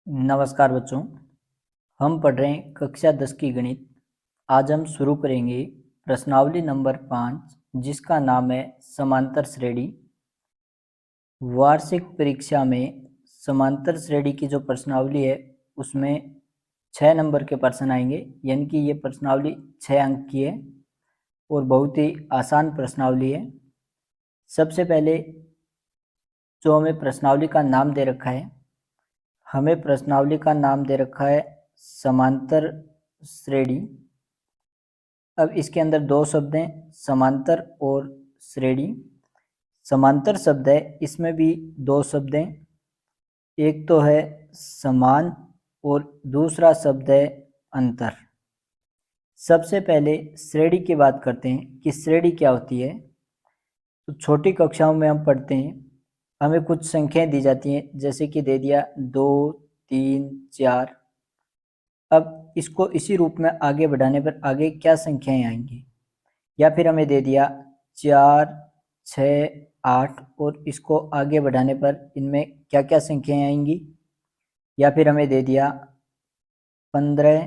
नमस्कार बच्चों, हम पढ़ रहे हैं कक्षा 10 की गणित। आज हम शुरू करेंगे प्रश्नावली नंबर 5 जिसका नाम है समांतर श्रेणी। वार्षिक परीक्षा में समांतर श्रेणी की जो प्रश्नावली है उसमें 6 नंबर के प्रश्न आएंगे, यानी कि ये प्रश्नावली 6 अंक की है और बहुत ही आसान प्रश्नावली है। सबसे पहले जो हमें प्रश्नावली का नाम दे रखा है, हमें प्रश्नावली का नाम दे रखा है समांतर श्रेणी। अब इसके अंदर दो शब्द हैं, समांतर और श्रेणी। समांतर शब्द है, इसमें भी दो शब्द हैं, एक तो है समान और दूसरा शब्द है अंतर। सबसे पहले श्रेणी की बात करते हैं कि श्रेणी क्या होती है। तो छोटी कक्षाओं में हम पढ़ते हैं, हमें कुछ संख्याएं दी जाती हैं, जैसे कि दे दिया 2, 3, 4। अब इसको इसी रूप में आगे बढ़ाने पर आगे क्या संख्याएं आएंगी, या फिर हमें दे दिया 4, 6, 8 और इसको आगे बढ़ाने पर इनमें क्या क्या संख्याएं आएंगी, या फिर हमें दे दिया 15,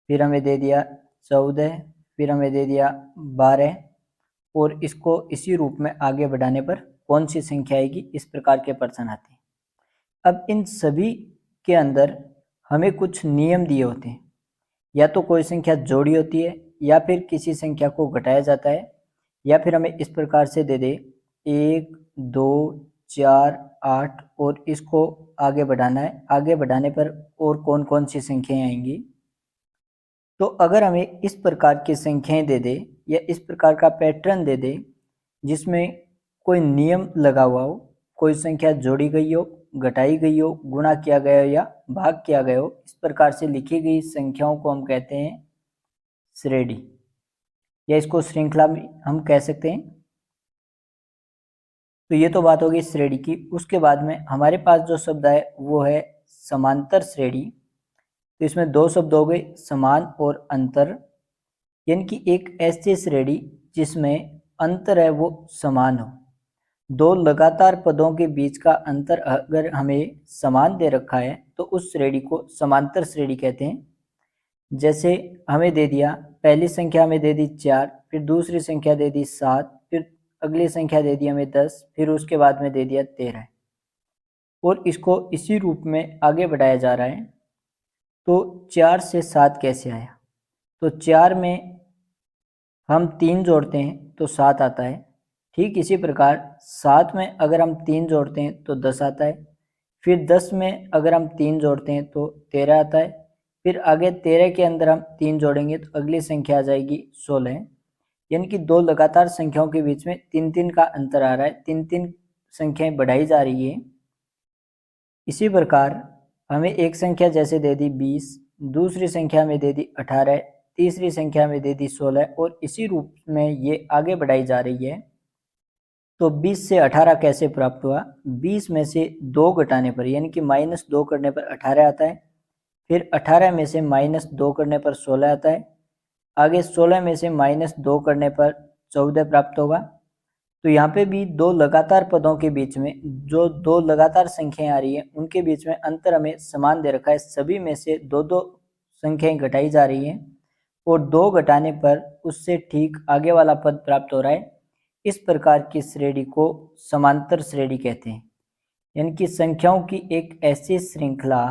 फिर हमें दे दिया 14, फिर हमें दे दिया 12 और इसको इसी रूप में आगे बढ़ाने पर कौन सी संख्या आएगी, इस प्रकार के प्रश्न आते हैं। अब इन सभी के अंदर हमें कुछ नियम दिए होते हैं, या तो कोई संख्या जोड़ी होती है, या फिर किसी संख्या को घटाया जाता है, या फिर हमें इस प्रकार से दे दे 1, 2, 4, 8 और इसको आगे बढ़ाना है। आगे बढ़ाने पर और कौन कौन सी संख्याएं आएंगी। तो अगर हमें इस प्रकार की संख्याएं दे दे या इस प्रकार का पैटर्न दे दे जिसमें कोई नियम लगा हुआ हो, कोई संख्या जोड़ी गई हो, घटाई गई हो, गुणा किया गया हो या भाग किया गया हो, इस प्रकार से लिखी गई संख्याओं को हम कहते हैं श्रेणी, या इसको श्रृंखला भी हम कह सकते हैं। तो ये तो बात होगी श्रेणी की। उसके बाद में हमारे पास जो शब्द है वो है समांतर श्रेणी। तो इसमें दो शब्द हो गए, समान और अंतर, यानी कि एक ऐसी श्रेणी जिसमें अंतर है वो समान हो। दो लगातार पदों के बीच का अंतर अगर हमें समान दे रखा है तो उस श्रेणी को समांतर श्रेणी कहते हैं। जैसे हमें दे दिया, पहली संख्या हमें दे दी 4, फिर दूसरी संख्या दे दी 7, फिर अगली संख्या दे दी हमें 10, फिर उसके बाद में दे दिया 13 और इसको इसी रूप में आगे बढ़ाया जा रहा है। तो 4 से 7 कैसे आया, तो 4 में हम 3 जोड़ते हैं तो 7 आता है। ठीक इसी प्रकार 7 में अगर हम 3 जोड़ते हैं तो 10 आता है। फिर 10 में अगर हम 3 जोड़ते हैं तो 13 आता है। फिर आगे 13 के अंदर हम 3 जोड़ेंगे तो अगली संख्या आ जाएगी 16। यानी कि दो लगातार संख्याओं के बीच में 3-3 का अंतर आ रहा है, 3-3 संख्याएं बढ़ाई जा रही है। इसी प्रकार हमें एक संख्या जैसे दे दी 20, दूसरी संख्या में दे दी 18, तीसरी संख्या में दे दी 16 और इसी रूप में ये आगे बढ़ाई जा रही है। तो 20 से 18 कैसे प्राप्त हुआ, 20 में से 2 घटाने पर यानी कि -2 करने पर 18 आता है। फिर 18 में से -2 करने पर 16 आता है। आगे 16 में से -2 करने पर 14 प्राप्त होगा। तो यहाँ पे भी दो लगातार पदों के बीच में जो दो लगातार संख्याएं आ रही है उनके बीच में अंतर हमें समान दे रखा है। सभी में से दो दो संख्याएं घटाई जा रही हैं और 2 घटाने पर उससे ठीक आगे वाला पद प्राप्त हो रहा है। इस प्रकार की श्रेणी को समांतर श्रेणी कहते हैं, यानी कि संख्याओं की एक ऐसी श्रृंखला।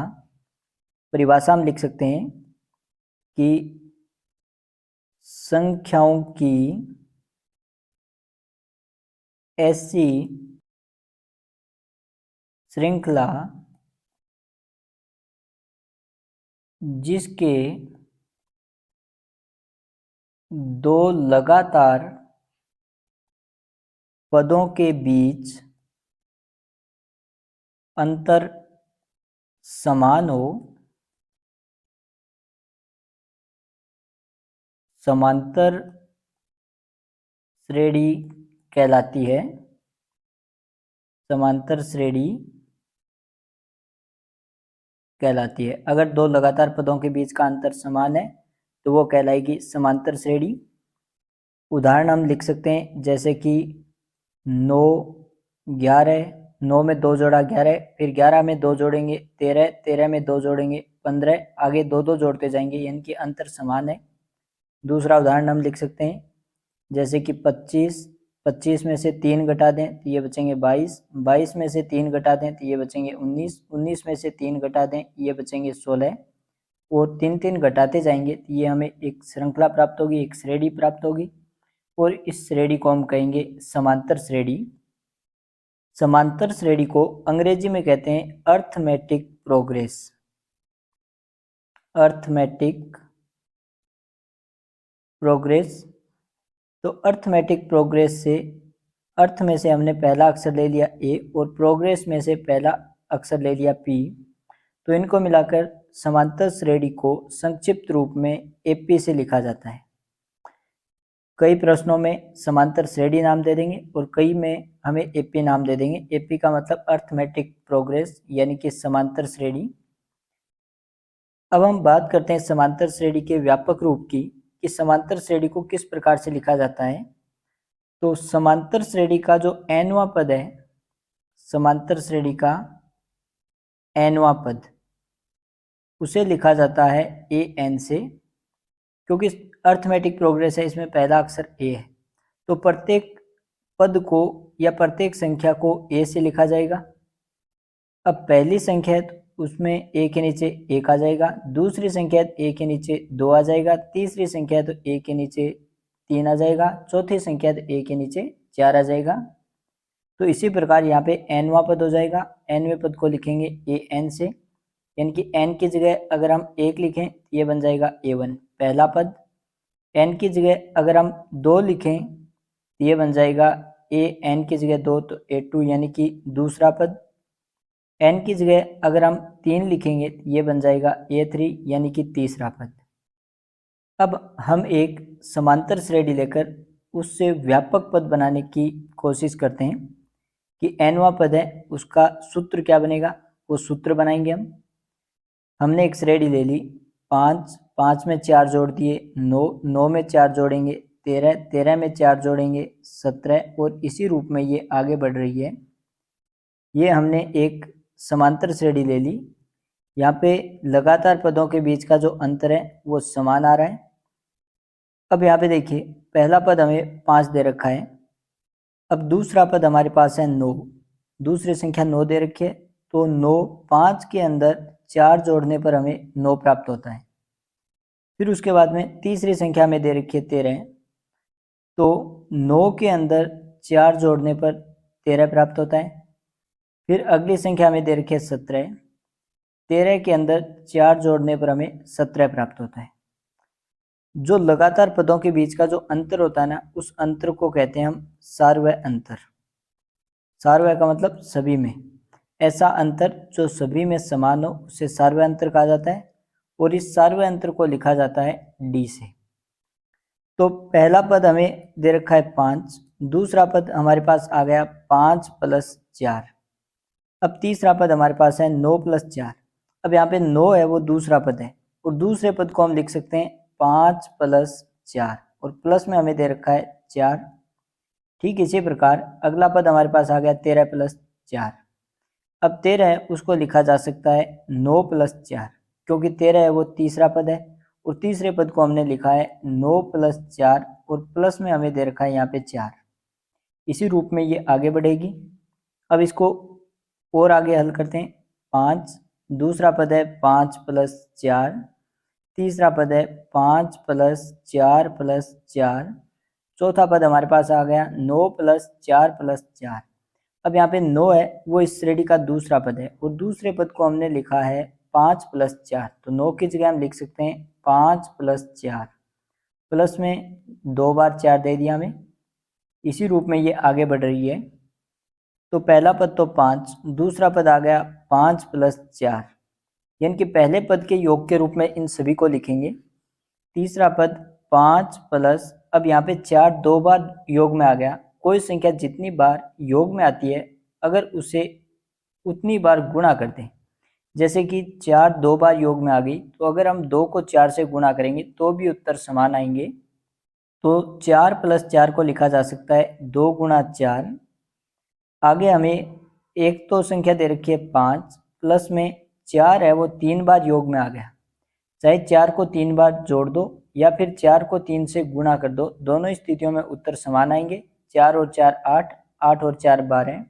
परिभाषा हम लिख सकते हैं कि संख्याओं की ऐसी श्रृंखला जिसके दो लगातार पदों के बीच अंतर समान हो, समांतर श्रेणी कहलाती है। समांतर श्रेणी कहलाती है। अगर दो लगातार पदों के बीच का अंतर समान है तो वो कहलाएगी समांतर श्रेणी। उदाहरण हम लिख सकते हैं जैसे कि 9, 11, 9 में 2 जोड़ा 11, फिर 11 में 2 जोड़ेंगे 13, 13 में 2 जोड़ेंगे 15, आगे 2 जोड़ते जाएंगे, यानी कि अंतर समान है। दूसरा उदाहरण हम लिख सकते हैं, जैसे कि 25, 25 में से 3 घटा दें तो ये बचेंगे 22, 22 में से 3 घटा दें तो ये बचेंगे 19, 19 में से 3 घटा दें ये बचेंगे 16, और 3 घटाते जाएंगे तो ये हमें एक श्रृंखला प्राप्त होगी, एक श्रेणी प्राप्त होगी, और इस श्रेणी को हम कहेंगे समांतर श्रेणी। समांतर श्रेणी को अंग्रेजी में कहते हैं अर्थमेटिक प्रोग्रेस। Arithmetic progress. तो अर्थमेटिक प्रोग्रेस से, अर्थ में से हमने पहला अक्षर ले लिया ए और प्रोग्रेस में से पहला अक्षर ले लिया पी, तो इनको मिलाकर समांतर श्रेणी को संक्षिप्त रूप में एपी से लिखा जाता है। कई प्रश्नों में समांतर श्रेणी नाम दे देंगे और कई में हमें एपी नाम दे देंगे। एपी का मतलब अर्थमेटिक प्रोग्रेस, यानी कि समांतर श्रेणी। अब हम बात करते हैं समांतर श्रेणी के व्यापक रूप की, कि समांतर श्रेणी को किस प्रकार से लिखा जाता है। तो समांतर श्रेणी का जो nवां पद है, समांतर श्रेणी का nवां पद, उसे लिखा जाता है an से, क्योंकि अर्थमेटिक प्रोग्रेस है, इसमें पहला अक्षर ए है, तो प्रत्येक पद को या प्रत्येक संख्या को ए से लिखा जाएगा। अब पहली संख्या है तो उसमें ए के नीचे 1 आ जाएगा, दूसरी संख्या है ए के नीचे 2 आ जाएगा, तीसरी संख्या है तो ए के नीचे 3 आ जाएगा, चौथी संख्या है तो ए के नीचे 4 आ जाएगा। तो इसी प्रकार यहाँ पे nवां पद हो जाएगा, nवें पद को लिखेंगे an से, यानी कि n की जगह अगर हम 1 लिखें तो ये बन जाएगा a1 पहला पद, n की जगह अगर हम 2 लिखें तो ये बन जाएगा an की जगह 2 तो a2 यानी कि दूसरा पद, n की जगह अगर हम 3 लिखेंगे तो ये बन जाएगा a3 यानी कि तीसरा पद। अब हम एक समांतर श्रेणी लेकर उससे व्यापक पद बनाने की कोशिश करते हैं कि nवां पद है उसका सूत्र क्या बनेगा, वो सूत्र बनाएंगे हम। हमने एक श्रेणी ले ली, 5, 5 में 4 जोड़ दिए 9, 9 में 4 जोड़ेंगे 13, 13 में 4 जोड़ेंगे 17, और इसी रूप में ये आगे बढ़ रही है। ये हमने एक समांतर श्रेणी ले ली। यहाँ पे लगातार पदों के बीच का जो अंतर है वो समान आ रहा है। अब यहाँ पे देखिए, पहला पद हमें 5 दे रखा है, अब दूसरा पद हमारे पास है 9, दूसरी संख्या 9 दे रखी है, तो 9, 5 के अंदर 4 जोड़ने पर हमें 9 प्राप्त होता है। फिर उसके बाद में तीसरी संख्या में दे रखी है 13, तो 9 के अंदर 4 जोड़ने पर 13 प्राप्त होता है। फिर अगली संख्या में दे रखी है 17, 13 के अंदर 4 जोड़ने पर हमें 17 प्राप्त होता है। जो लगातार पदों के बीच का जो अंतर होता है ना, उस अंतर को कहते हैं हम सार्वय अंतर। सार्वय का मतलब सभी में, ऐसा अंतर जो सभी में समान हो उसे सार्वय अंतर कहा जाता है, और इस सार्वय अंतर को लिखा जाता है डी से। तो पहला पद हमें दे रखा है 5, दूसरा पद हमारे पास आ गया 5 + 4, अब तीसरा पद हमारे पास है 9 + 4। अब यहाँ पे 9 है वो दूसरा पद है, और दूसरे पद को हम लिख सकते हैं 5 + 4, और प्लस में हमें दे रखा है 4। ठीक इसी प्रकार अगला पद हमारे पास आ गया 13 + 4। अब 13 है उसको लिखा जा सकता है 9 + 4, क्योंकि 13 है वो तीसरा पद है, और तीसरे पद को हमने लिखा है 9 + 4, और प्लस में हमें दे रखा है यहाँ पे 4। इसी रूप में ये आगे बढ़ेगी। अब इसको और आगे हल करते हैं। 5, दूसरा पद है 5 + 4, तीसरा पद है 5 + 4 + 4, चौथा पद हमारे पास आ गया 9 + 4 + 4। अब यहाँ पे 9 है वो इस श्रेणी का दूसरा पद है, और दूसरे पद को हमने लिखा है 5 + 4, तो 9 की जगह हम लिख सकते हैं 5 + 4, प्लस में 2 बार 4 दे दिया हमें। इसी रूप में ये आगे बढ़ रही है। तो पहला पद तो 5, दूसरा पद आ गया 5 + 4, यानी कि पहले पद के योग के रूप में इन सभी को लिखेंगे। तीसरा पद 5 प्लस, अब यहाँ पे 4 2 बार योग में आ गया। कोई संख्या जितनी बार योग में आती है अगर उसे उतनी बार गुणा कर दें, जैसे कि 4 2 बार योग में आ गई, तो अगर हम 2 को 4 से गुणा करेंगे तो भी उत्तर समान आएंगे। तो 4 + 4 को लिखा जा सकता है 2 × 4। आगे हमें एक तो संख्या दे रखी है 5 प्लस में 4 है वो 3 बार योग में आ गया, चाहे 4 को 3 बार जोड़ दो या फिर 4 को 3 से गुणा कर दो, दोनों स्थितियों में उत्तर समान आएंगे। 4 और 4 8, 8 और 4 12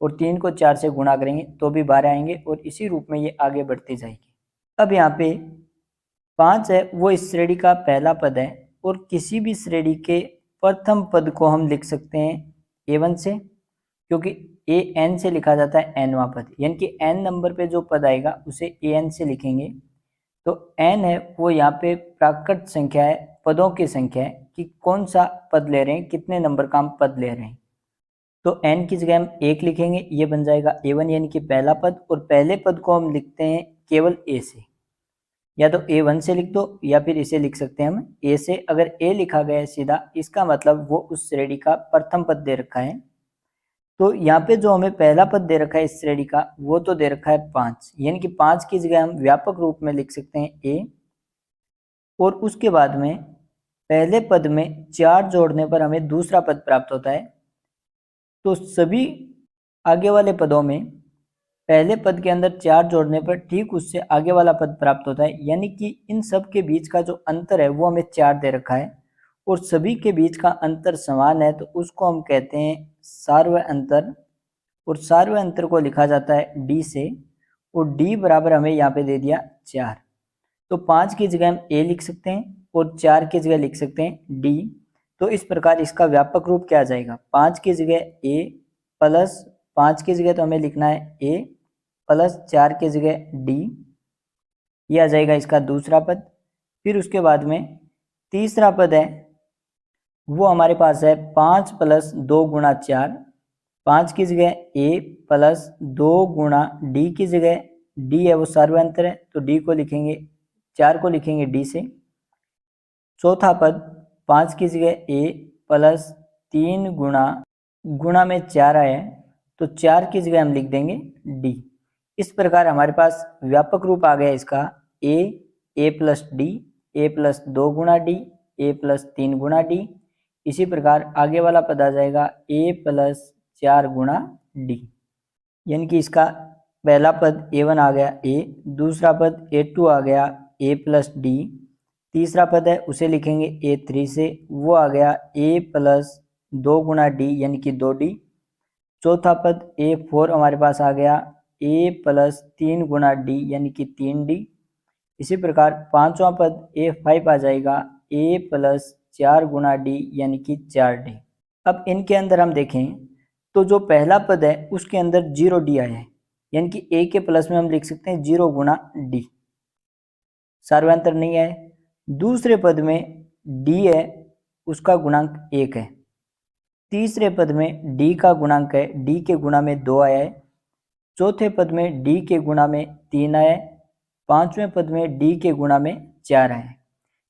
और 3 को 4 से गुणा करेंगे तो भी 12 आएंगे और इसी रूप में ये आगे बढ़ती जाएगी। अब यहाँ पे 5 है वो इस श्रेणी का पहला पद है और किसी भी श्रेणी के प्रथम पद को हम लिख सकते हैं a1 से, क्योंकि an से लिखा जाता है nवां पद, यानी कि n नंबर पे जो पद आएगा उसे an से लिखेंगे। तो n है वो यहाँ पे प्राकृत संख्या है, पदों की संख्या है कि कौन सा पद ले रहे हैं, कितने नंबर का हम पद ले रहे हैं। तो n की जगह हम 1 लिखेंगे, ये बन जाएगा a1 यानी कि पहला पद, और पहले पद को हम लिखते हैं केवल a से, या तो a1 से लिख दो या फिर इसे लिख सकते हैं हम a से। अगर a लिखा गया है सीधा, इसका मतलब वो उस श्रेणी का प्रथम पद दे रखा है। तो यहाँ पे जो हमें पहला पद दे रखा है इस श्रेणी का वो तो दे रखा है 5, यानी कि 5 की जगह हम व्यापक रूप में लिख सकते हैं a, और उसके बाद में पहले पद में 4 जोड़ने पर हमें दूसरा पद प्राप्त होता है। तो सभी आगे वाले पदों में पहले पद के अंदर 4 जोड़ने पर ठीक उससे आगे वाला पद प्राप्त होता है, यानी कि इन सब के बीच का जो अंतर है वो हमें 4 दे रखा है और सभी के बीच का अंतर समान है, तो उसको हम कहते हैं सार्वय अंतर, और सार्वय अंतर को लिखा जाता है d से, और d बराबर हमें यहाँ पे दे दिया 4। तो 5 की जगह हम a लिख सकते हैं और 4 की जगह लिख सकते हैं d। तो इस प्रकार इसका व्यापक रूप क्या आ जाएगा, 5 की जगह a प्लस 5 की जगह तो हमें लिखना है a प्लस 4 की जगह d, ये आ जाएगा इसका दूसरा पद। फिर उसके बाद में तीसरा पद है वो हमारे पास है 5 प्लस 2 गुणा 4, 5 की जगह a प्लस 2 गुणा d की जगह d है वो सार्वय अंतर है, तो d को लिखेंगे 4 को लिखेंगे d से। चौथा पद 5 की जगह a प्लस 3 गुणा में 4 आया है, तो 4 की जगह हम लिख देंगे d। इस प्रकार हमारे पास व्यापक रूप आ गया इसका a plus D, a plus 2 गुणा डी, a प्लस 3 गुणा डी। इसी प्रकार आगे वाला पद आ जाएगा a प्लस 4 गुणा डी, यानी कि इसका पहला पद a1 आ गया a, दूसरा पद a2 आ गया a प्लस डी, तीसरा पद है उसे लिखेंगे a3 से, वो आ गया a प्लस 2 गुणा डी यानी कि 2d। चौथा पद a4 हमारे पास आ गया a प्लस 3 गुणा डी यानी कि 3d। इसी प्रकार पांचवा पद a5 आ जाएगा a प्लस 4 गुणा डी यानी कि 4d। अब इनके अंदर हम देखें तो जो पहला पद है उसके अंदर 0d आया है, यानी कि a के प्लस में हम लिख सकते हैं 0 गुणा d, सार्वयांतर नहीं है। दूसरे पद में d है उसका गुणांक 1 है, तीसरे पद में d का गुणांक है, d के गुणा में 2 आया है, चौथे पद में d के गुणा में 3 आया है, पांचवें पद में d के गुणा में 4 आया है।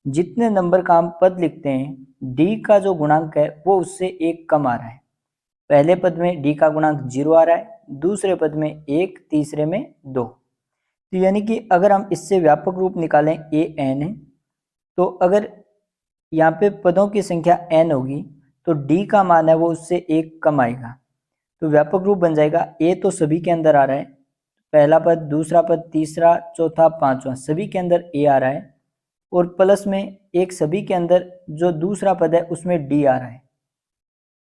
जितने नंबर का हम पद लिखते हैं d का जो गुणांक है वो उससे 1 कम आ रहा है। पहले पद में d का गुणांक 0 आ रहा है, दूसरे पद में 1, तीसरे में 2। तो यानी कि अगर हम इससे व्यापक रूप निकालें an है, तो अगर यहाँ पे पदों की संख्या n होगी तो d का मान है वो उससे 1 कम आएगा, तो व्यापक रूप बन जाएगा a तो सभी के अंदर आ रहा है, पहला पद, दूसरा पद, तीसरा, चौथा, पांचवा सभी के अंदर a आ रहा है, और प्लस में एक सभी के अंदर जो दूसरा पद है उसमें d आ रहा है।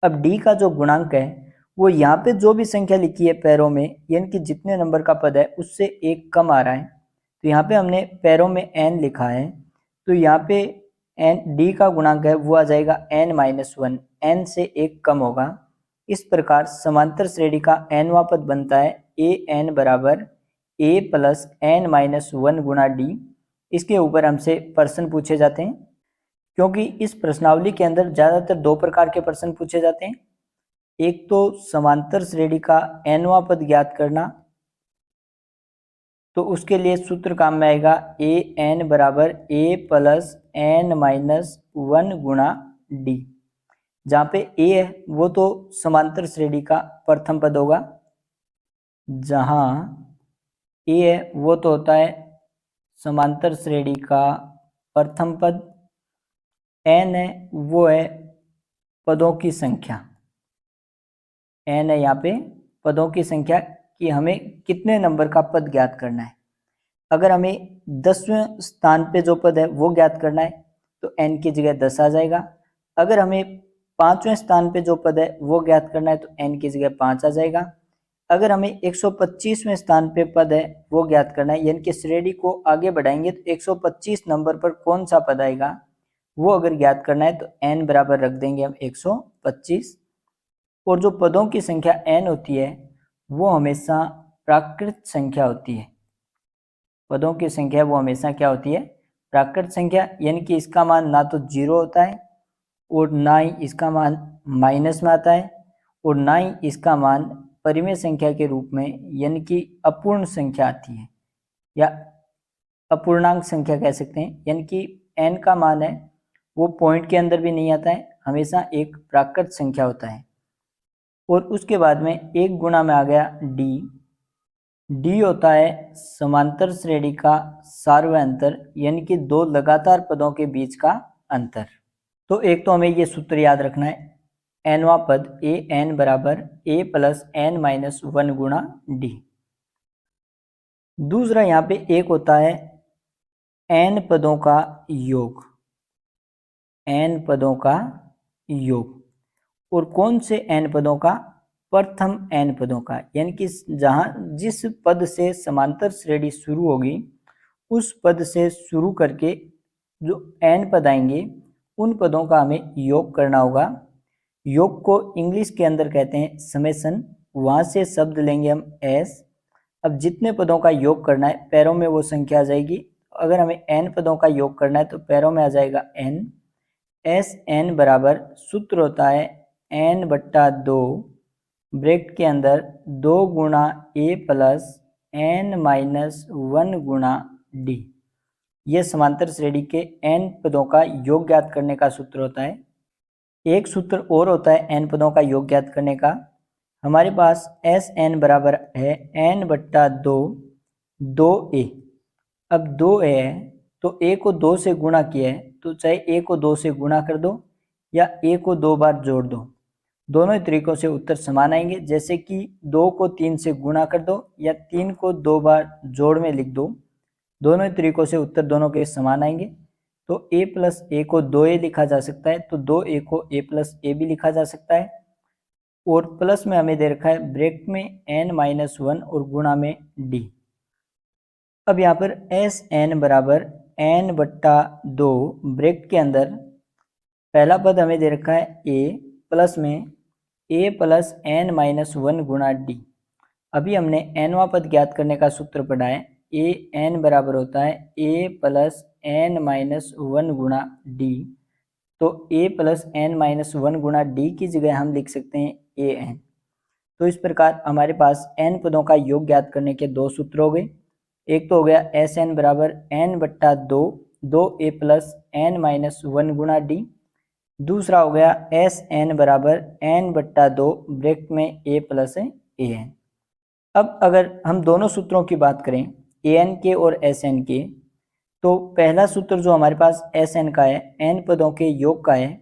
अब d का जो गुणांक है वो यहाँ पे जो भी संख्या लिखी है पैरों में, यानी कि जितने नंबर का पद है उससे 1 कम आ रहा है, तो यहाँ पे हमने पैरों में n लिखा है, तो यहाँ पे d का गुणांक है वो आ जाएगा n-1, n से 1 कम होगा। इस प्रकार समांतर श्रेणी का nवां पद बनता है an बराबर a प्लस n-1 गुणा d। इसके ऊपर हमसे प्रश्न पूछे जाते हैं, क्योंकि इस प्रश्नावली के अंदर ज़्यादातर 2 प्रकार के प्रश्न पूछे जाते हैं। एक तो समांतर श्रेणी का nवां पद ज्ञात करना, तो उसके लिए सूत्र काम में आएगा an बराबर a प्लस n-1 गुणा d, जहाँ पे a है वो तो समांतर श्रेणी का प्रथम पद होगा, जहाँ a है वो तो होता है समांतर श्रेणी का प्रथम पद, n है वो है पदों की संख्या, n है यहाँ पे पदों की संख्या कि हमें कितने नंबर का पद ज्ञात करना है। अगर हमें 10वें स्थान पे जो पद है वो ज्ञात करना है तो n की जगह 10 आ जाएगा। अगर हमें 5वें स्थान पे जो पद है वो ज्ञात करना है तो n की जगह 5 आ जाएगा। अगर हमें 125वें स्थान पे पद है वो ज्ञात करना है, यानी कि श्रेणी को आगे बढ़ाएंगे तो 125 नंबर पर कौन सा पद आएगा वो अगर ज्ञात करना है तो n बराबर रख देंगे हम 125। और जो पदों की संख्या n होती है वो हमेशा प्राकृत संख्या होती है। पदों की संख्या वो हमेशा क्या होती है? प्राकृत संख्या, यानी कि इसका मान ना तो 0 होता है और ना ही इसका मान माइनस में आता है और ना ही इसका मान परिमेय संख्या के रूप में यानी कि अपूर्ण संख्या आती है या अपूर्णांक संख्या कह सकते हैं। यानी कि n का मान है वो पॉइंट के अंदर भी नहीं आता है, हमेशा एक प्राकृत संख्या होता है। और उसके बाद में एक गुणा में आ गया डी होता है समांतर श्रेणी का सार्वय अंतर, यानी कि दो लगातार पदों के बीच का अंतर। तो एक तो हमें ये सूत्र याद रखना है, nवां पद ए एन बराबर ए प्लस एन माइनस 1 गुणा डी। दूसरा यहाँ पे एक होता है n पदों का योग, n पदों का योग। और कौन से n पदों का? प्रथम n पदों का, यानी कि जिस पद से समांतर श्रेणी शुरू होगी उस पद से शुरू करके जो n पद आएंगे उन पदों का हमें योग करना होगा। योग को इंग्लिश के अंदर कहते हैं समेशन, वहां से शब्द लेंगे हम s। अब जितने पदों का योग करना है पैरों में वो संख्या आ जाएगी। अगर हमें n पदों का योग करना है तो पैरों में आ जाएगा n। एस एन बराबर सूत्र होता है n/2 ब्रैकेट के अंदर 2 गुणा ए प्लस एन माइनस 1 गुणा डी। ये समांतर श्रेणी के n पदों का योग ज्ञात करने का सूत्र होता है। एक सूत्र और होता है n पदों का योग ज्ञात करने का। हमारे पास एस एन बराबर है n/2 2a। अब 2a है तो a को 2 से गुणा किया है तो चाहे a को 2 से गुणा कर दो या a को 2 बार जोड़ दो, दोनों ही तरीकों से उत्तर समान आएंगे। जैसे कि 2 को 3 से गुणा कर दो या 3 को 2 बार जोड़ में लिख दो, दोनों ही तरीकों से उत्तर दोनों के समान आएंगे। तो a प्लस ए को 2a लिखा जा सकता है तो 2a को a प्लस ए भी लिखा जा सकता है। और प्लस में हमें दे रखा है ब्रैकेट में n-1 और गुणा में d। अब यहाँ पर एस एन बराबर n/2 ब्रैकेट के अंदर पहला पद हमें दे रखा है a प्लस में a प्लस n माइनस 1 गुणा डी। अभी हमने nवां पद ज्ञात करने का सूत्र पढ़ा है, a n बराबर होता है a प्लस n माइनस 1 गुणा डी। तो a प्लस n माइनस 1 गुणा डी की जगह हम लिख सकते हैं a n। तो इस प्रकार हमारे पास n पदों का योग ज्ञात करने के दो सूत्र हो गए। एक तो हो गया एस एन बराबर n/2 2a plus n minus 1 गुणा डी। दूसरा हो गया एस एन बराबर n/2 ब्रैकेट में a प्लस ए एन। अब अगर हम दोनों सूत्रों की बात करें ए एन के और एस एन के, तो पहला सूत्र जो हमारे पास एस एन का है n पदों के योग का है,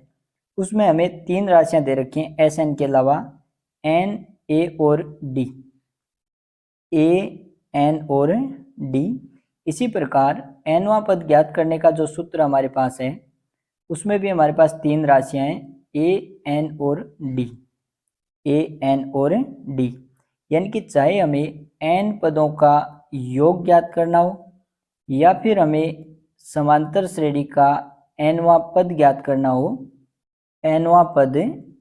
उसमें हमें 3 राशियां दे रखी हैं एस एन के अलावा n a और d, a n और d। इसी प्रकार nवां पद ज्ञात करने का जो सूत्र हमारे पास है उसमें भी हमारे पास 3 राशियां हैं a n और d, a n और d। यानी कि चाहे हमें n पदों का योग ज्ञात करना हो या फिर हमें समांतर श्रेणी का nवां पद ज्ञात करना हो, nवां पद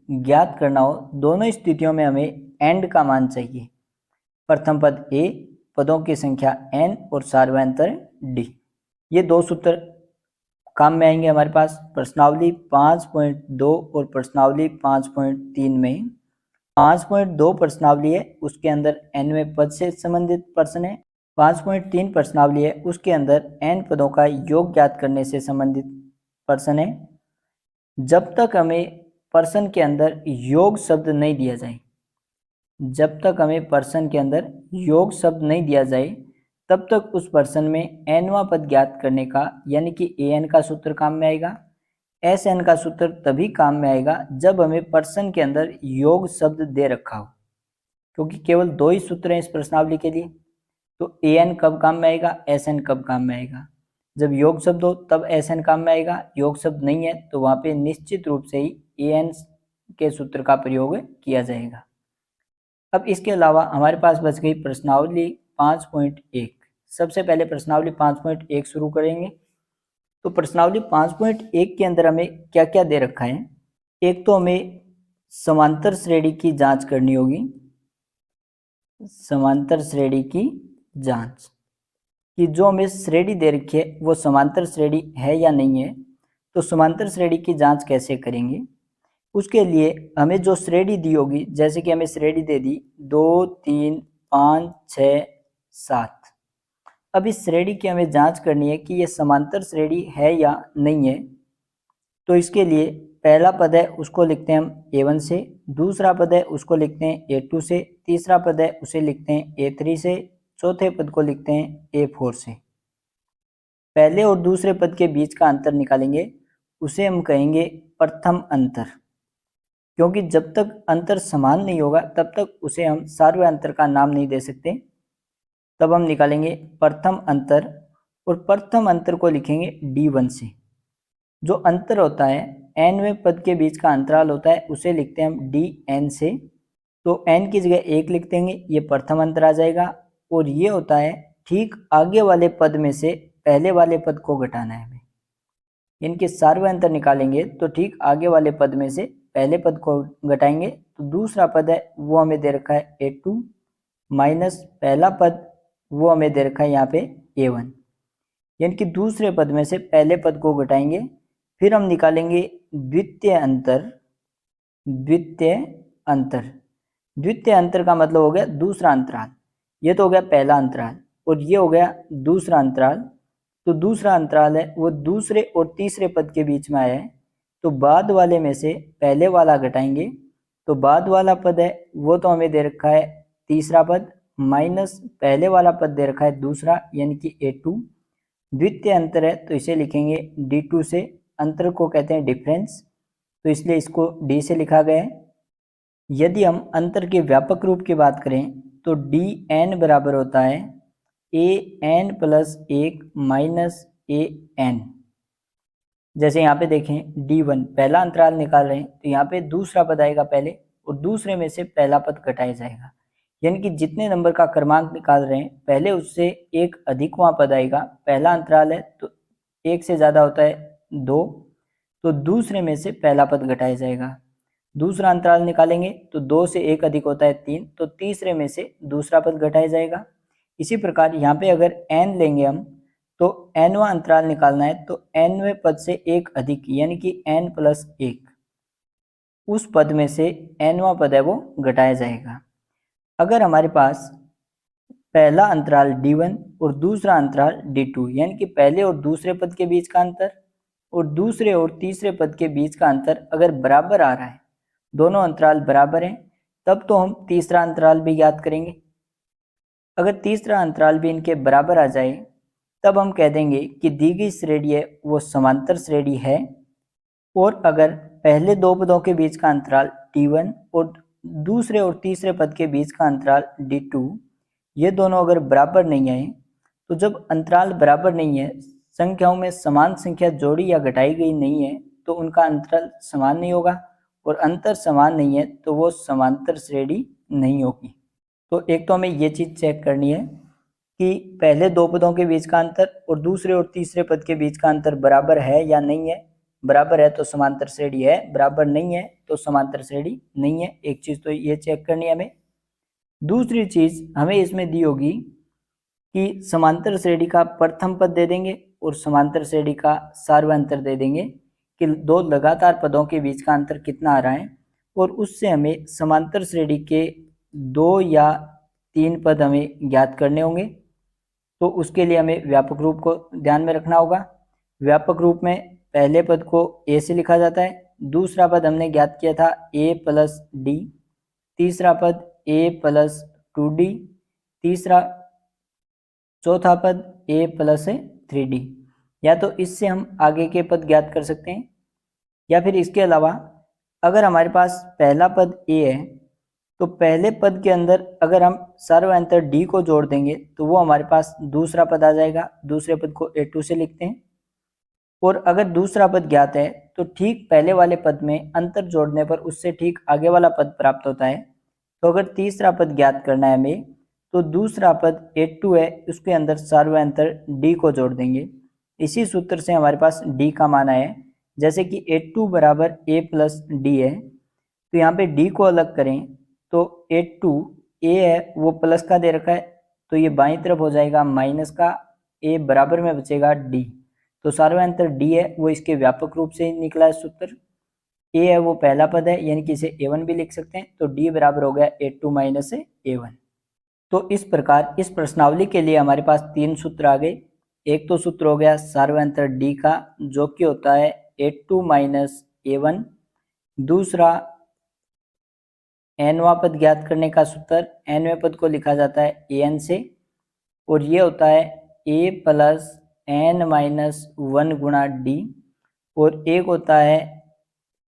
ज्ञात करना हो, दोनों स्थितियों में हमें एंड का मान चाहिए। प्रथम पद a, पदों की संख्या n और सार्वयंतर d। ये दो सूत्र काम में आएंगे हमारे पास प्रश्नावली 5.2 और प्रश्नावली 5.3 में। 5.2 प्रश्नावली है उसके अंदर nवें पद से संबंधित प्रश्न है। 5.3 प्रश्नावली है उसके अंदर n पदों का योग ज्ञात करने से संबंधित प्रश्न है। जब तक हमें प्रश्न के अंदर योग शब्द नहीं दिया जाए, जब तक हमें प्रश्न के अंदर योग शब्द नहीं दिया जाए तब तक उस प्रश्न में nवां पद ज्ञात करने का यानी कि an का सूत्र काम में आएगा। sn का सूत्र तभी काम में आएगा जब हमें प्रश्न के अंदर योग शब्द दे रखा हो। क्योंकि केवल 2 ही सूत्र हैं इस प्रश्नावली के लिए। तो an कब काम में आएगा, sn कब काम में आएगा। जब योग शब्द हो तब sn काम में आएगा, योग शब्द नहीं है तो वहाँ पे निश्चित रूप से ही an के सूत्र का प्रयोग किया जाएगा। अब इसके अलावा हमारे पास बच गई प्रश्नावली 5.1। सबसे पहले प्रश्नावली 5.1 शुरू करेंगे। तो प्रश्नावली 5.1 के अंदर हमें क्या क्या दे रखा है। एक तो हमें समांतर श्रेणी की जांच करनी होगी, समांतर श्रेणी की जांच कि जो हमें श्रेणी दे रखी है वो समांतर श्रेणी है या नहीं है। तो समांतर श्रेणी की जांच कैसे करेंगे, उसके लिए हमें जो श्रेणी दी होगी, जैसे कि हमें श्रेणी दे दी 2 3 5 6 7। अब इस श्रेणी की हमें जांच करनी है कि ये समांतर श्रेणी है या नहीं है। तो इसके लिए पहला पद है उसको लिखते हैं हम a1 से, दूसरा पद है उसको लिखते हैं a2 से, तीसरा पद है उसे लिखते हैं a3 से, चौथे पद को लिखते हैं a4 से। पहले और दूसरे पद के बीच का अंतर निकालेंगे, उसे हम कहेंगे प्रथम अंतर, क्योंकि जब तक अंतर समान नहीं होगा तब तक उसे हम सार्वय अंतर का नाम नहीं दे सकते। तब हम निकालेंगे प्रथम अंतर और प्रथम अंतर को लिखेंगे d1 से। जो अंतर होता है nवें पद के बीच का अंतराल होता है उसे लिखते हैं हम dn से। तो n की जगह 1 लिख देंगे, ये प्रथम अंतर आ जाएगा। और ये होता है ठीक आगे वाले पद में से पहले वाले पद को घटाना है हमें। इनके सार्वय अंतर निकालेंगे तो ठीक आगे वाले पद में से पहले पद को घटाएंगे। तो दूसरा पद है वो हमें दे रखा है a2 माइनस पहला पद वो हमें दे रखा है यहाँ पे a1, यानी कि दूसरे पद में से पहले पद को घटाएंगे। फिर हम निकालेंगे द्वितीय अंतर। द्वितीय अंतर, द्वितीय अंतर का मतलब हो गया दूसरा अंतराल। ये तो हो गया पहला अंतराल और ये हो गया दूसरा अंतराल। तो दूसरा अंतराल है वो दूसरे और तीसरे पद के बीच में आया है, तो बाद वाले में से पहले वाला घटाएंगे। तो बाद वाला पद है वो तो हमें दे रखा है तीसरा पद माइनस पहले वाला पद दे रखा है दूसरा, यानी कि a2। द्वितीय अंतर है तो इसे लिखेंगे d2 से। अंतर को कहते हैं डिफरेंस, तो इसलिए इसको d से लिखा गया है। यदि हम अंतर के व्यापक रूप की बात करें तो dn बराबर होता है an प्लस 1 माइनस an। जैसे यहाँ पे देखें d1 पहला अंतराल निकाल रहे हैं तो यहाँ पे दूसरा पद आएगा पहले और दूसरे में से पहला पद घटाया जाएगा, यानी कि जितने नंबर का क्रमांक निकाल रहे हैं पहले उससे एक अधिकवां पद आएगा। पहला अंतराल है तो 1 से ज़्यादा होता है 2, तो दूसरे में से पहला पद घटाया जाएगा। दूसरा अंतराल निकालेंगे तो 2 से 1 अधिक होता है 3, तो तीसरे में से दूसरा पद घटाया जाएगा। इसी प्रकार यहाँ पे अगर n लेंगे हम तो nवां अंतराल निकालना है तो nवें पद से एक अधिक यानी कि n प्लस 1, उस पद में से nवां पद है वो घटाया जाएगा। अगर हमारे पास पहला अंतराल d1 और दूसरा अंतराल d2 यानी कि पहले और दूसरे पद के बीच का अंतर और दूसरे और तीसरे पद के बीच का अंतर अगर बराबर आ रहा है, दोनों अंतराल बराबर हैं, तब तो हम तीसरा अंतराल भी ज्ञात करेंगे। अगर तीसरा अंतराल भी इनके बराबर आ जाए तब हम कह देंगे कि दी गई श्रेणी है वो समांतर श्रेणी है। और अगर पहले दो पदों के बीच का अंतराल d1 और दूसरे और तीसरे पद के बीच का अंतराल d2 ये दोनों अगर बराबर नहीं आए, तो जब अंतराल बराबर नहीं है, संख्याओं में समान संख्या जोड़ी या घटाई गई नहीं है, तो उनका अंतराल समान नहीं होगा और अंतर समान नहीं है तो वो समांतर श्रेणी नहीं होगी। तो एक तो हमें ये चीज़ चेक करनी है कि पहले दो पदों के बीच का अंतर और दूसरे और तीसरे पद के बीच का अंतर बराबर है या नहीं है। बराबर है तो समांतर श्रेणी है, बराबर नहीं है तो समांतर श्रेणी नहीं है। एक चीज़ तो ये चेक करनी है हमें। दूसरी चीज़ हमें इसमें दी होगी कि समांतर श्रेणी का प्रथम पद दे देंगे और समांतर श्रेणी का सार्वय अंतर दे देंगे कि दो लगातार पदों के बीच का अंतर कितना आ रहा है, और उससे हमें समांतर श्रेणी के 2 या 3 पद हमें ज्ञात करने होंगे। तो उसके लिए हमें व्यापक रूप को ध्यान में रखना होगा। व्यापक रूप में पहले पद को a से लिखा जाता है, दूसरा पद हमने ज्ञात किया था a प्लस डी, तीसरा पद a प्लस 2d, चौथा पद a प्लस 3d। या तो इससे हम आगे के पद ज्ञात कर सकते हैं, या फिर इसके अलावा अगर हमारे पास पहला पद a है तो पहले पद के अंदर अगर हम सर्वांतर डी को जोड़ देंगे तो वो हमारे पास दूसरा पद आ जाएगा। दूसरे पद को a2 से लिखते हैं। और अगर दूसरा पद ज्ञात है तो ठीक पहले वाले पद में अंतर जोड़ने पर उससे ठीक आगे वाला पद प्राप्त होता है। तो अगर तीसरा पद ज्ञात करना है हमें तो दूसरा पद a2 है, उसके अंदर सर्वांतर d को जोड़ देंगे। इसी सूत्र से हमारे पास d का मान आया है। जैसे कि a2 बराबर a प्लस डी है, तो यहाँ पे d को अलग करें तो a2 a है वो प्लस का दे रखा है, तो ये बाईं तरफ हो जाएगा माइनस का, a बराबर में बचेगा d। तो सर्वांतर d है वो इसके व्यापक रूप से निकला है सूत्र। a है वो पहला पद है, यानी कि इसे a1 भी लिख सकते हैं। तो d बराबर हो गया a2 माइनस a1। तो इस प्रकार इस प्रश्नावली के लिए हमारे पास तीन सूत्र आ गए। एक तो सूत्र हो गया सर्वांतर d का, जो कि होता है a2 माइनस a1। दूसरा nवां पद ज्ञात करने का सूत्र, nवें पद को लिखा जाता है an से, और ये होता है a प्लस n माइनस 1 गुणा d। और एक होता है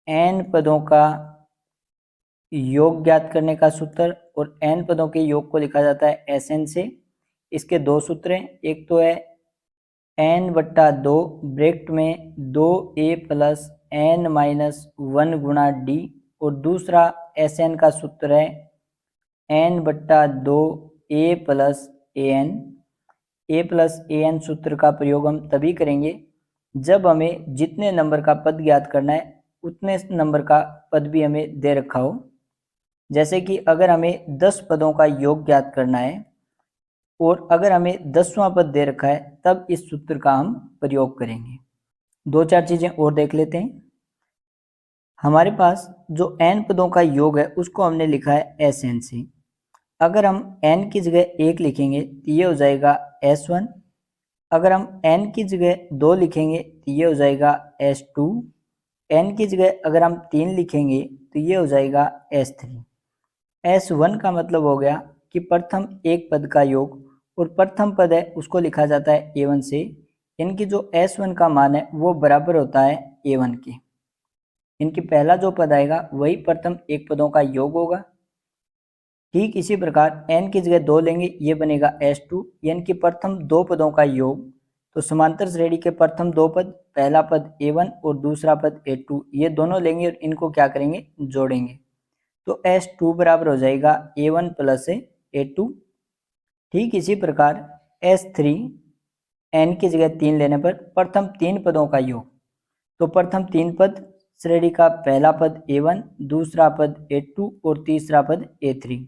n पदों का योग ज्ञात करने का सूत्र, और n पदों के योग को लिखा जाता है Sn से। इसके दो सूत्र हैं, एक तो है n बट्टा 2 ब्रैकेट में 2a प्लस n माइनस 1 गुणा d, और दूसरा Sn का सूत्र है n बट्टा 2a plus an। a plus an सूत्र का प्रयोग हम तभी करेंगे जब हमें जितने नंबर का पद ज्ञात करना है उतने नंबर का पद भी हमें दे रखा हो। जैसे कि अगर हमें 10 पदों का योग ज्ञात करना है और अगर हमें 10वां पद दे रखा है तब इस सूत्र का हम प्रयोग करेंगे। दो चार चीजें और देख लेते हैं। हमारे पास जो n पदों का योग है उसको हमने लिखा है Sn से। अगर हम n की जगह 1 लिखेंगे तो ये हो जाएगा S1। अगर हम n की जगह 2 लिखेंगे तो ये हो जाएगा S2। n की जगह अगर हम 3 लिखेंगे तो ये हो जाएगा S3। S1 का मतलब हो गया कि प्रथम एक पद का योग, और प्रथम पद है उसको लिखा जाता है A1 से। इनकी जो S1 का मान है वो बराबर होता है A1 के। इनकी पहला जो पद आएगा वही प्रथम एक पदों का योग होगा। ठीक इसी प्रकार n की जगह 2 लेंगे, ये बनेगा S2, यानी कि प्रथम दो पदों का योग। तो समांतर श्रेणी के प्रथम दो पद, पहला पद A1 और दूसरा पद A2, ये दोनों लेंगे और इनको क्या करेंगे, जोड़ेंगे। तो S2 बराबर हो जाएगा A1 प्लस A2। ठीक इसी प्रकार S3 n की जगह 3 लेने पर प्रथम तीन पदों का योग। तो प्रथम तीन पद श्रेणी का पहला पद A1, दूसरा पद A2 और तीसरा पद A3,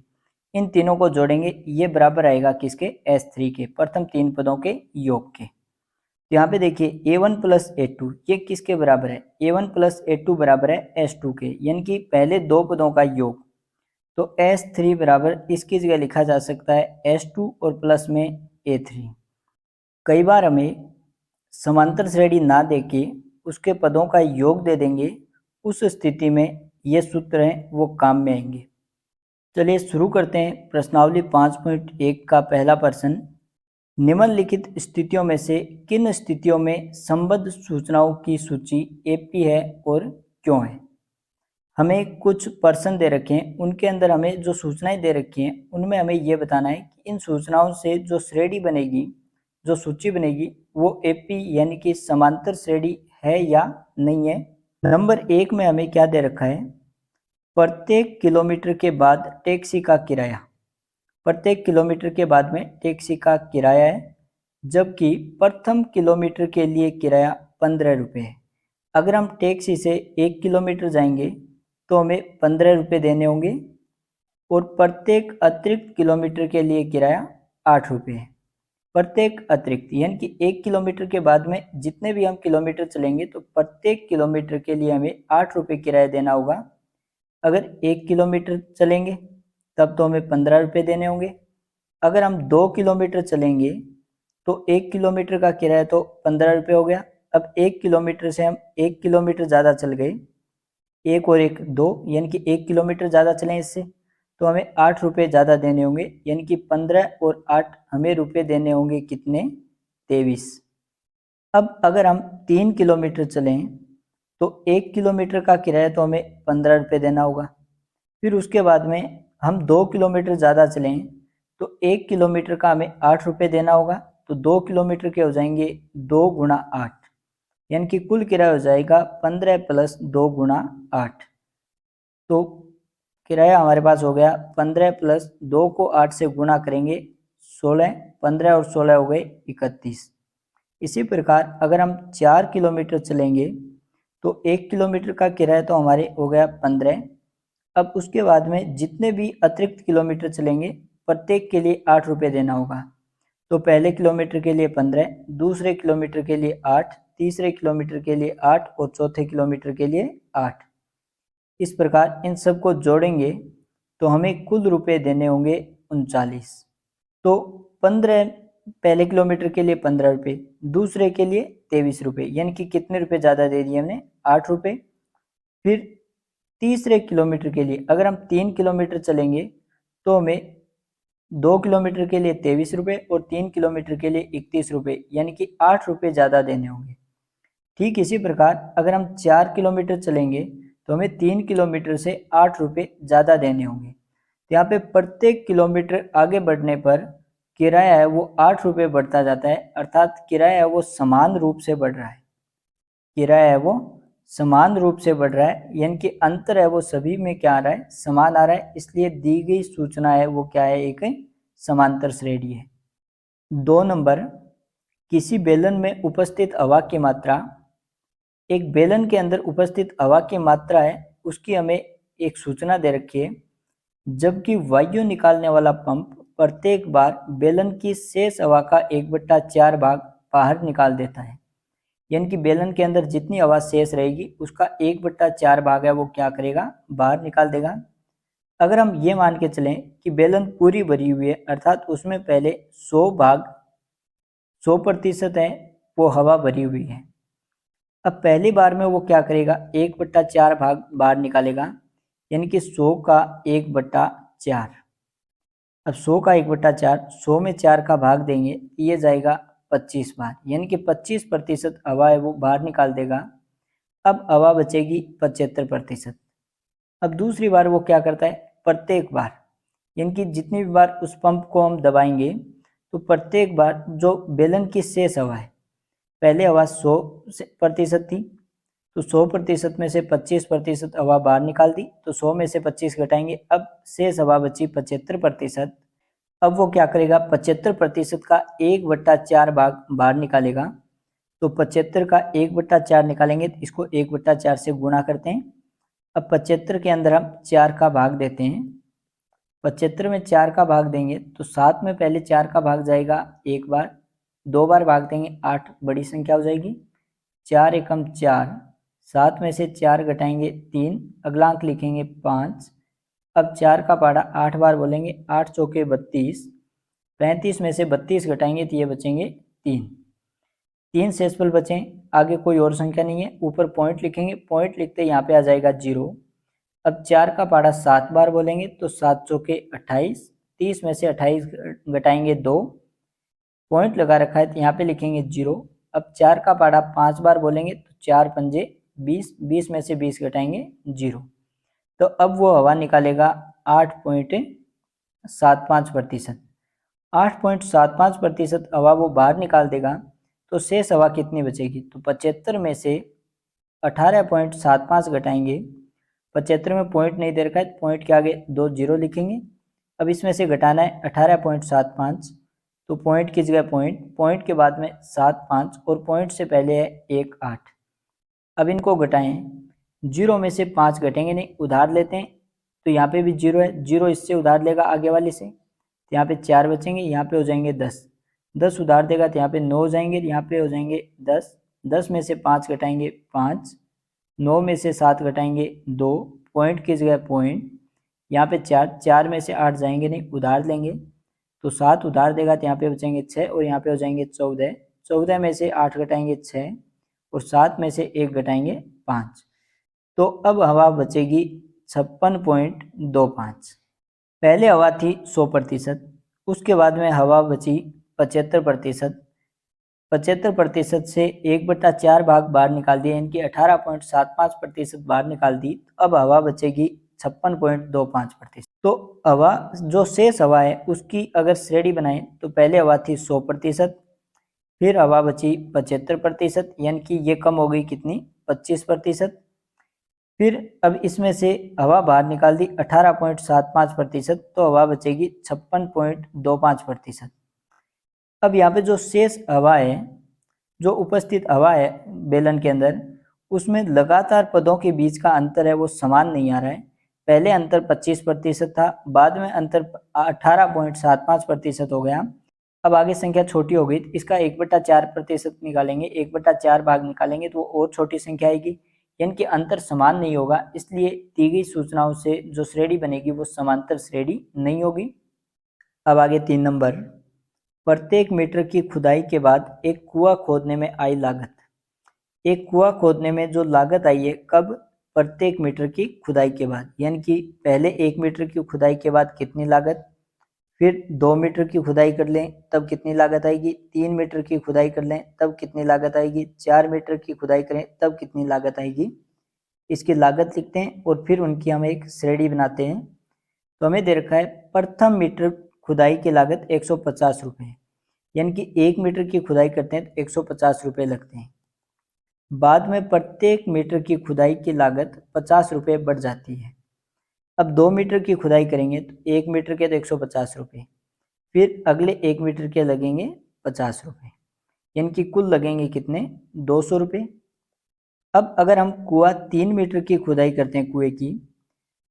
इन तीनों को जोड़ेंगे, ये बराबर आएगा किसके, S3 के, प्रथम तीन पदों के योग के। तो यहाँ पे देखिए A1 प्लस A2 ये किसके बराबर है, A1 प्लस A2 बराबर है S2 के, यानी कि पहले दो पदों का योग। तो S3 बराबर इसकी जगह लिखा जा सकता है S2 और प्लस में A3। कई बार हमें समांतर श्रेणी ना देके उसके पदों का योग दे देंगे, उस स्थिति में ये सूत्र हैं वो काम में आएंगे। चलिए शुरू करते हैं प्रश्नावली 5.1 का पहला प्रश्न। निम्नलिखित स्थितियों में से किन स्थितियों में संबद्ध सूचनाओं की सूची एपी है और क्यों है। हमें कुछ प्रश्न दे रखे हैं, उनके अंदर हमें जो सूचनाएं दे रखी हैं उनमें हमें ये बताना है कि इन सूचनाओं से जो श्रेणी बनेगी, जो सूची बनेगी, वो एपी यानी कि समांतर श्रेणी है या नहीं है। नंबर 1 में हमें क्या दे रखा है, प्रत्येक किलोमीटर के बाद टैक्सी का किराया। प्रत्येक किलोमीटर के बाद में टैक्सी का किराया है, जबकि प्रथम किलोमीटर के लिए किराया 15 रुपये है। अगर हम टैक्सी से 1 किलोमीटर जाएंगे तो हमें 15 रुपये देने होंगे, और प्रत्येक अतिरिक्त किलोमीटर के लिए किराया 8 रुपये है। प्रत्येक अतिरिक्त यानी कि 1 किलोमीटर के बाद में जितने भी हम किलोमीटर चलेंगे तो प्रत्येक किलोमीटर के लिए हमें 8 रुपये किराया देना होगा। अगर 1 किलोमीटर चलेंगे तब तो हमें 15 रुपये देने होंगे। अगर हम 2 किलोमीटर चलेंगे तो 1 किलोमीटर का किराया तो 15 रुपये हो गया। अब 1 किलोमीटर से हम 1 किलोमीटर ज़्यादा चल गए, 1 और 1 2, यानी कि 1 किलोमीटर ज़्यादा चलें इससे तो हमें 8 रुपये ज़्यादा देने होंगे, यानी कि 15 और 8 हमें रुपये देने होंगे कितने, 23। अब अगर हम 3 किलोमीटर चलें तो 1 किलोमीटर का किराया तो हमें 15 रुपये देना होगा। फिर उसके बाद में हम 2 किलोमीटर ज़्यादा चलें तो 1 किलोमीटर का हमें 8 रुपये देना होगा। तो 2 किलोमीटर के हो जाएंगे 2 गुणा 8, यानी कि कुल किराया हो जाएगा 15 प्लस 2 गुणा 8। तो किराया हमारे पास हो गया 15 प्लस 2 को 8 से गुणा करेंगे 16, 15 और 16 हो गए 31। इसी प्रकार अगर हम 4 किलोमीटर चलेंगे तो 1 किलोमीटर का किराया तो हमारे हो गया 15। अब उसके बाद में जितने भी अतिरिक्त किलोमीटर चलेंगे प्रत्येक के लिए 8 रुपये देना होगा। तो पहले किलोमीटर के लिए 15, दूसरे किलोमीटर के लिए 8, तीसरे किलोमीटर के लिए 8 और चौथे किलोमीटर के लिए 8। इस प्रकार इन सबको जोड़ेंगे तो हमें कुल रुपये देने होंगे 39। तो 15 पहले किलोमीटर के लिए 15 रुपये, दूसरे के लिए 23 रुपये, यानी कि कितने रुपये ज़्यादा दे दिए हमने, 8 रुपये। फिर तीसरे किलोमीटर के लिए अगर हम 3 किलोमीटर चलेंगे तो हमें 2 किलोमीटर के लिए 23 रुपये और 3 किलोमीटर के लिए 31 रुपये, यानी कि 8 रुपये ज़्यादा देने होंगे। ठीक इसी प्रकार अगर हम 4 किलोमीटर चलेंगे तो हमें 3 किलोमीटर से 8 रुपये ज़्यादा देने होंगे। तो यहाँ पे प्रत्येक किलोमीटर आगे बढ़ने पर किराया है वो 8 रुपये बढ़ता जाता है, अर्थात किराया है वो समान रूप से बढ़ रहा है। किराया है वो समान रूप से बढ़ रहा है, यानी कि अंतर है वो सभी में क्या आ रहा है, समान आ रहा है। इसलिए दी गई सूचना है वो क्या है, एक समांतर श्रेणी है। 2 नंबर, किसी बेलन में उपस्थित हवा की मात्रा, एक बेलन के अंदर उपस्थित हवा की मात्रा है उसकी हमें एक सूचना दे रखी है, जबकि वायु निकालने वाला पंप प्रत्येक बार बेलन की शेष हवा का 1/4 भाग बाहर निकाल देता है। यानी कि बेलन के अंदर जितनी हवा शेष रहेगी उसका 1/4 भाग है वो क्या करेगा, बाहर निकाल देगा। अगर हम ये मान के चलें कि बेलन पूरी भरी हुई है, अर्थात उसमें पहले 100% है वो हवा भरी हुई है। अब पहली बार में वो क्या करेगा, 1/4 भाग बाहर निकालेगा, यानी कि 100 का 1/4। अब 100 का 1/4, 100 में 4 का भाग देंगे ये जाएगा 25 बार, यानी कि 25% हवा है वो बाहर निकाल देगा। अब हवा बचेगी 75%। अब दूसरी बार वो क्या करता है, प्रत्येक बार, यानी कि जितनी भी बार उस पंप को हम दबाएंगे तो प्रत्येक बार जो बेलन की शेष हवा है, पहले हवा 100% थी तो 100% में से 25% हवा बाहर निकाल दी, तो 100 में से 25 घटाएंगे, अब शेष हवा बची 75%। अब वो क्या करेगा, 75% का 1/4 भाग बाहर निकालेगा। तो 75 का 1/4 निकालेंगे तो इसको 1/4 से गुणा करते हैं। अब 75 के अंदर हम 4 का भाग देते हैं, 75 में 4 का भाग देंगे तो 7 में पहले 4 का भाग जाएगा एक बार, 2 बार भाग देंगे 8 बड़ी संख्या हो जाएगी, 4 एकम 4, 7 में से 4 घटाएंगे 3, अगला अंक लिखेंगे 5। अब 4 का पाड़ा 8 बार बोलेंगे, 8 चौके 32, 35 में से 32 घटाएंगे तो ये बचेंगे 3 शेषफल बचे, आगे कोई और संख्या नहीं है, ऊपर पॉइंट लिखेंगे, पॉइंट लिखते यहाँ पे आ जाएगा 0। अब 4 का पाड़ा 7 बार बोलेंगे तो 7 चौके 28, 30 में से 28 घटाएंगे 2, पॉइंट लगा रखा है तो यहाँ पे लिखेंगे 0। अब 4 का पाड़ा 5 बार बोलेंगे तो 4 पंजे 20, 20 में से 20 घटाएंगे 0। तो अब वो हवा निकालेगा 8.75%। 8.75% हवा वो बाहर निकाल देगा, तो शेष हवा कितनी बचेगी, तो 75 में से 18.75 घटाएंगे, 75 में पॉइंट नहीं दे रखा है, पॉइंट के आगे 2 0 लिखेंगे। अब इसमें से घटाना है 18.75, तो पॉइंट की जगह पॉइंट के बाद में 7 5 और पॉइंट से पहले है 1 8। अब इनको घटाएं, 0 में से 5 घटेंगे नहीं, उधार लेते हैं तो यहाँ पे भी 0 है, 0 इससे उधार लेगा आगे वाले से, तो यहाँ पे 4 बचेंगे, यहाँ पे हो जाएंगे 10, 10 उधार देगा तो यहाँ पे 9 हो जाएंगे, यहाँ पे हो जाएंगे 10, 10 में से 5 घटाएंगे 5, 9 में से 7 घटाएंगे 2, पॉइंट की जगह पॉइंट, यहाँ पे 4, 4 में से 8 जाएंगे नहीं, उधार लेंगे तो 7 उधार देगा तो यहाँ पे बचेंगे 6 और यहाँ पे हो जाएंगे 14, 14 में से 8 घटाएंगे 6 और 7 में से 1 घटाएंगे 5। तो अब हवा बचेगी 56.25। पहले हवा थी 100%, उसके बाद में हवा बची 75%, 75% से 1/4 भाग बाहर निकाल दिया, यानी कि 18.75% बाहर निकाल दी। अब हवा बचेगी 56.25%। तो हवा जो शेष हवा है उसकी अगर श्रेणी बनाएं तो पहले हवा थी 100%, फिर हवा बची 75%, यानी कि ये कम हो गई कितनी, 25%। फिर अब इसमें से हवा बाहर निकाल दी 18.75%, तो हवा बचेगी 56.25%। अब यहाँ पे जो शेष हवा है, जो उपस्थित हवा है बेलन के अंदर, उसमें लगातार पदों के बीच का अंतर है वो समान नहीं आ रहा है। पहले अंतर 25% था, बाद में अंतर 18.75% हो गया। अब आगे संख्या छोटी हो गई, इसका 1/4% निकालेंगे, 1/4 भाग निकालेंगे तो और छोटी संख्या आएगी, यानी कि अंतर समान नहीं होगा। इसलिए दी गई सूचनाओं से जो श्रेणी बनेगी वो समांतर श्रेणी नहीं होगी। अब आगे 3 नंबर, प्रत्येक मीटर की खुदाई के बाद एक कुआं खोदने में आई लागत। एक कुआं खोदने में जो लागत आई है कब, प्रत्येक मीटर की खुदाई के बाद, यानी कि पहले 1 मीटर की खुदाई के बाद कितनी लागत, फिर 2 मीटर की खुदाई कर लें तब कितनी लागत आएगी, 3 मीटर की खुदाई कर लें तब कितनी लागत आएगी, 4 मीटर की खुदाई करें तब कितनी लागत आएगी। इसकी लागत लिखते हैं और फिर उनकी हम एक श्रेणी बनाते हैं। तो हमें दे रखा है प्रथम मीटर खुदाई की लागत 150 रुपये, यानी कि 1 मीटर की खुदाई करते हैं तो 150 रुपये लगते हैं। बाद में प्रत्येक मीटर की खुदाई की लागत 50 रुपये बढ़ जाती है। अब 2 मीटर की खुदाई करेंगे तो 1 मीटर के तो 150 रुपये, फिर अगले 1 मीटर के लगेंगे 50 रुपये, यानी कि कुल लगेंगे कितने, 200 रुपये। अब अगर हम कुआं 3 मीटर की खुदाई करते हैं कुएं की,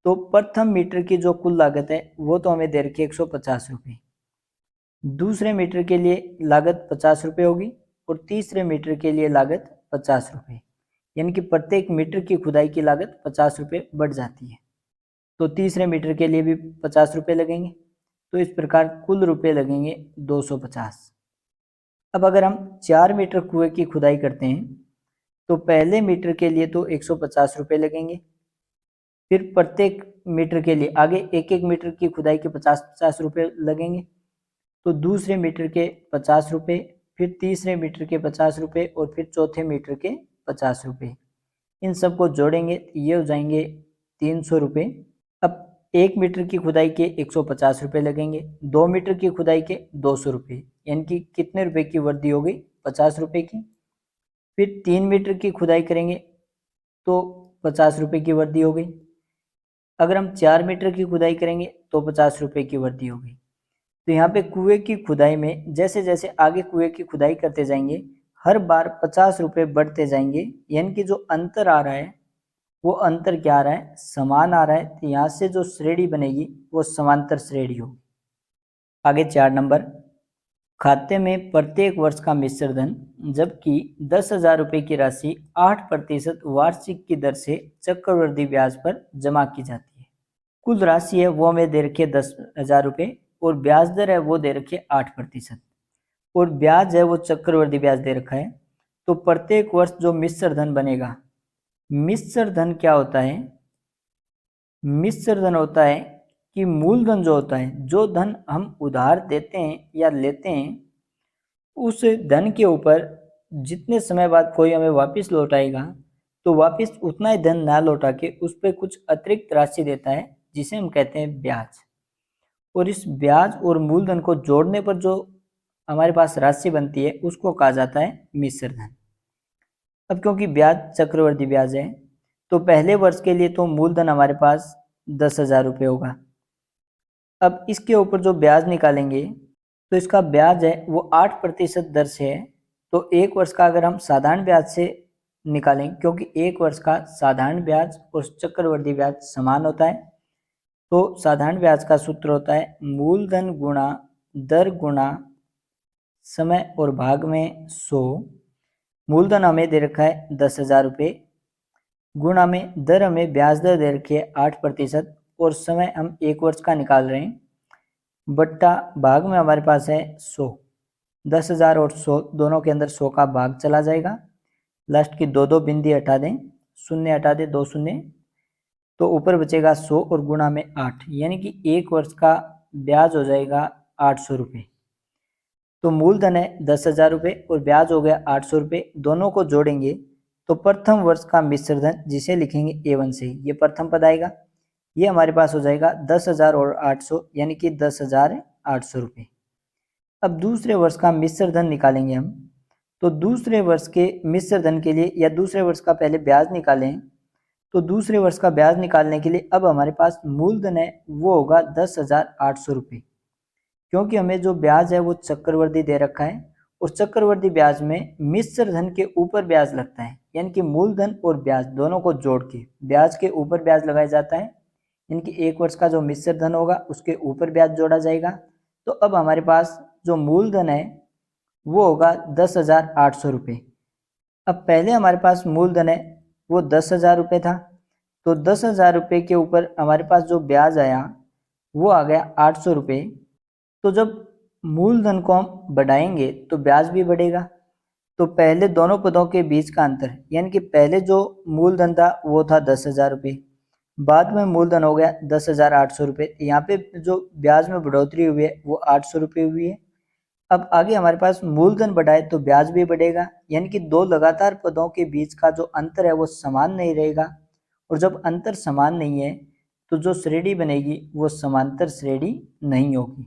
तो प्रथम मीटर की जो कुल लागत है वो तो हमें दे रखी है 150 रुपये, दूसरे मीटर के लिए लागत 50 रुपये होगी और तीसरे मीटर के लिए लागत 50 रुपये, यानी कि प्रत्येक मीटर की खुदाई की लागत 50 रुपये बढ़ जाती है। तो तीसरे मीटर के लिए भी 50 रुपये लगेंगे, तो इस प्रकार कुल रुपये लगेंगे 250। अब अगर हम 4 मीटर कुएं की खुदाई करते हैं तो पहले मीटर के लिए तो 150 रुपये लगेंगे, फिर प्रत्येक मीटर के लिए आगे 1-1 मीटर की खुदाई के 50-50 रुपये लगेंगे, तो दूसरे मीटर के 50 रुपये, फिर तीसरे मीटर के 50 रुपये और फिर चौथे मीटर के 50 रुपये। इन सबको जोड़ेंगे तो ये हो जाएंगे 300 रुपये। अब 1 मीटर की खुदाई के 150 रुपये लगेंगे, 2 मीटर की खुदाई के 200 रुपये, यानी कि कितने रुपये की वृद्धि हो गई, 50 रुपये की। फिर 3 मीटर की खुदाई करेंगे तो 50 रुपये की वृद्धि हो गई। अगर हम 4 मीटर की खुदाई करेंगे तो 50 रुपये की वृद्धि हो गई। तो यहाँ पे कुएं की खुदाई में जैसे जैसे आगे कुएं की खुदाई करते जाएंगे हर बार 50 रुपये बढ़ते जाएंगे, यानी कि जो अंतर आ रहा है वो अंतर क्या आ रहा है, समान आ रहा है। तो यहाँ से जो श्रेणी बनेगी वो समांतर श्रेणी होगी। आगे 4 नंबर, खाते में प्रत्येक वर्ष का मिश्र धन जबकि 10,000 रुपये की राशि 8% वार्षिक की दर से चक्रवृद्धि ब्याज पर जमा की जाती है। कुल राशि है वो हमें दे रखी है 10,000 रुपये और ब्याज दर है वो दे रखी है 8% और ब्याज है वो चक्रवृद्धि ब्याज दे रखा है। तो प्रत्येक वर्ष जो मिश्र धन बनेगा, मिश्र धन क्या होता है, मिश्र धन होता है कि मूलधन जो होता है, जो धन हम उधार देते हैं या लेते हैं, उस धन के ऊपर जितने समय बाद कोई हमें वापस लौटाएगा तो वापस उतना ही धन ना लौटा के उस पर कुछ अतिरिक्त राशि देता है जिसे हम कहते हैं ब्याज। और इस ब्याज और मूलधन को जोड़ने पर जो हमारे पास राशि बनती है उसको कहा जाता है मिश्र धन। अब क्योंकि ब्याज चक्रवृद्धि ब्याज है तो पहले वर्ष के लिए तो मूलधन हमारे पास 10,000 रुपये होगा। अब इसके ऊपर जो ब्याज निकालेंगे तो इसका ब्याज है वो 8% दर से है। तो एक वर्ष का अगर हम साधारण ब्याज से निकालें, क्योंकि एक वर्ष का साधारण ब्याज और चक्रवृद्धि ब्याज समान होता है, तो साधारण ब्याज का सूत्र होता है मूलधन गुणा दर गुणा समय और भाग में 100। मूलधन हमें दे रखा है 10,000 रुपये, गुणा में दर हमें ब्याज दर दे रखी है 8% और समय हम एक वर्ष का निकाल रहे हैं, बट्टा भाग में हमारे पास है 100। 10,000 और 100 दोनों के अंदर 100 का भाग चला जाएगा, लास्ट की दो बिंदी हटा दें, शून्य हटा दें, 2 शून्य, तो ऊपर बचेगा 100 और गुणा में 8, यानी कि एक वर्ष का ब्याज हो जाएगा 800 रुपये। तो मूलधन है 10,000 रुपये और ब्याज हो गया 800 रुपये, दोनों को जोड़ेंगे तो प्रथम वर्ष का मिश्र धन जिसे लिखेंगे A1 से, ये प्रथम पद आएगा। ये हमारे पास हो जाएगा 10,000 और 800 यानी कि 10,800 रुपये। अब दूसरे वर्ष का मिश्र धन निकालेंगे हम। तो दूसरे वर्ष के मिश्र धन के लिए या दूसरे वर्ष का पहले ब्याज निकालें। तो दूसरे वर्ष का ब्याज निकालने के लिए अब हमारे पास मूलधन है वो होगा 10,800 रुपये, क्योंकि हमें जो ब्याज है वो चक्रवर्ती दे रखा है और चक्रवर्ती ब्याज में मिश्र धन के ऊपर ब्याज लगता है, यानी कि मूलधन और ब्याज दोनों को जोड़ के ब्याज के ऊपर ब्याज लगाया जाता है, यानी कि एक वर्ष का जो मिश्र धन होगा उसके ऊपर ब्याज जोड़ा जाएगा। तो अब हमारे पास जो मूलधन है वो होगा 10,800 रुपये। अब पहले हमारे पास मूलधन है वो 10,000 रुपये था, तो 10,000 रुपये के ऊपर हमारे पास जो ब्याज आया वो आ गया 800 रुपये। तो जब मूलधन को हम बढ़ाएंगे तो ब्याज भी बढ़ेगा। तो पहले दोनों पदों के बीच का अंतर यानी कि पहले जो मूलधन था वो था 10,000 रुपये, बाद में मूलधन हो गया 10,800 रुपये। यहाँ पे जो ब्याज में बढ़ोतरी हुई है वो 800 रुपये हुई है। अब आगे हमारे पास मूलधन बढ़ाए तो ब्याज भी बढ़ेगा, यानी कि दो लगातार पदों के बीच का जो अंतर है वो समान नहीं रहेगा। और जब अंतर समान नहीं है तो जो श्रेणी बनेगी वो समांतर श्रेणी नहीं होगी।